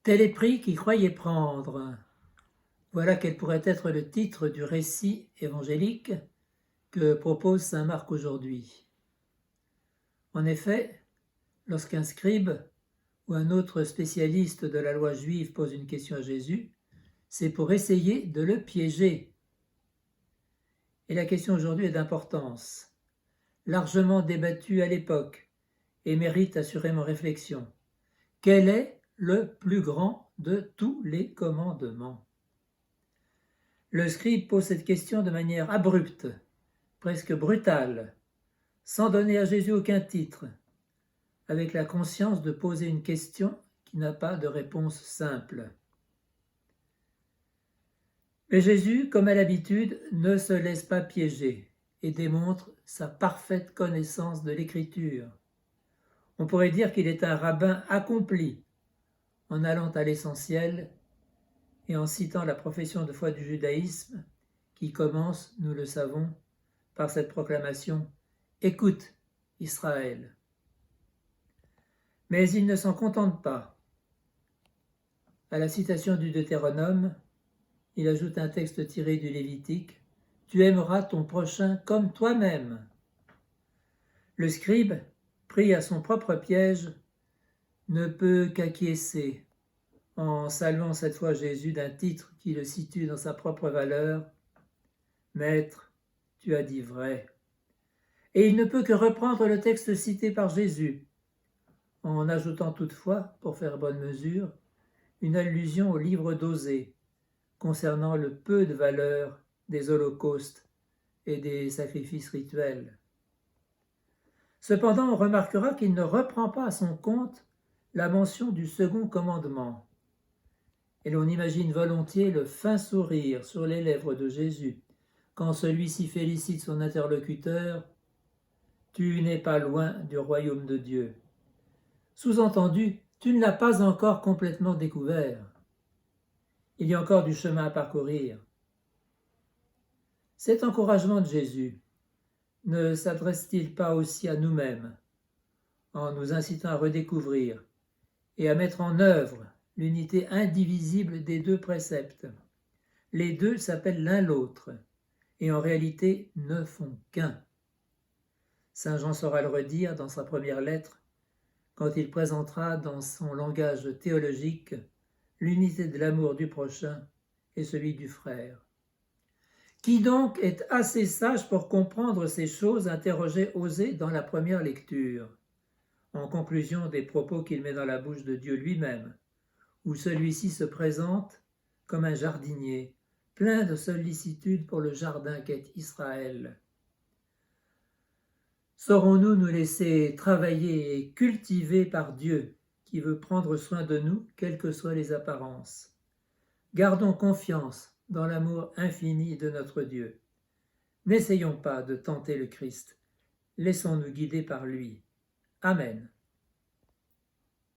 Tel épris qui croyait prendre. Voilà quel pourrait être le titre du récit évangélique que propose saint Marc aujourd'hui. En effet, lorsqu'un scribe ou un autre spécialiste de la loi juive pose une question à Jésus, c'est pour essayer de le piéger. Et la question aujourd'hui est d'importance, largement débattue à l'époque et mérite assurément réflexion. Quel est le plus grand de tous les commandements ? Le scribe pose cette question de manière abrupte, presque brutale, sans donner à Jésus aucun titre, avec la conscience de poser une question qui n'a pas de réponse simple. Mais Jésus, comme à l'habitude, ne se laisse pas piéger et démontre sa parfaite connaissance de l'Écriture. On pourrait dire qu'il est un rabbin accompli, en allant à l'essentiel et en citant la profession de foi du judaïsme, qui commence, nous le savons, par cette proclamation « Écoute, Israël ». Mais il ne s'en contente pas. À la citation du Deutéronome, il ajoute un texte tiré du Lévitique « Tu aimeras ton prochain comme toi-même ». Le scribe, pris à son propre piège, ne peut qu'acquiescer en saluant cette fois Jésus d'un titre qui le situe dans sa propre valeur « Maître, tu as dit vrai ». Et il ne peut que reprendre le texte cité par Jésus, en ajoutant toutefois, pour faire bonne mesure, une allusion au livre d'Osée, concernant le peu de valeur des holocaustes et des sacrifices rituels. Cependant, on remarquera qu'il ne reprend pas à son compte la mention du second commandement, et l'on imagine volontiers le fin sourire sur les lèvres de Jésus quand celui-ci félicite son interlocuteur « Tu n'es pas loin du royaume de Dieu ». Sous-entendu, tu ne l'as pas encore complètement découvert. Il y a encore du chemin à parcourir. Cet encouragement de Jésus ne s'adresse-t-il pas aussi à nous-mêmes, en nous incitant à redécouvrir et à mettre en œuvre l'unité indivisible des deux préceptes? Les deux s'appellent l'un l'autre et en réalité ne font qu'un. Saint Jean saura le redire dans sa première lettre, quand il présentera dans son langage théologique l'unité de l'amour du prochain et celui du frère. Qui donc est assez sage pour comprendre ces choses interrogées Osée dans la première lecture, en conclusion des propos qu'il met dans la bouche de Dieu lui-même, où celui-ci se présente comme un jardinier, plein de sollicitude pour le jardin qu'est Israël. Saurons-nous nous laisser travailler et cultiver par Dieu, qui veut prendre soin de nous, quelles que soient les apparences? Gardons confiance dans l'amour infini de notre Dieu. N'essayons pas de tenter le Christ. Laissons-nous guider par lui. Amen.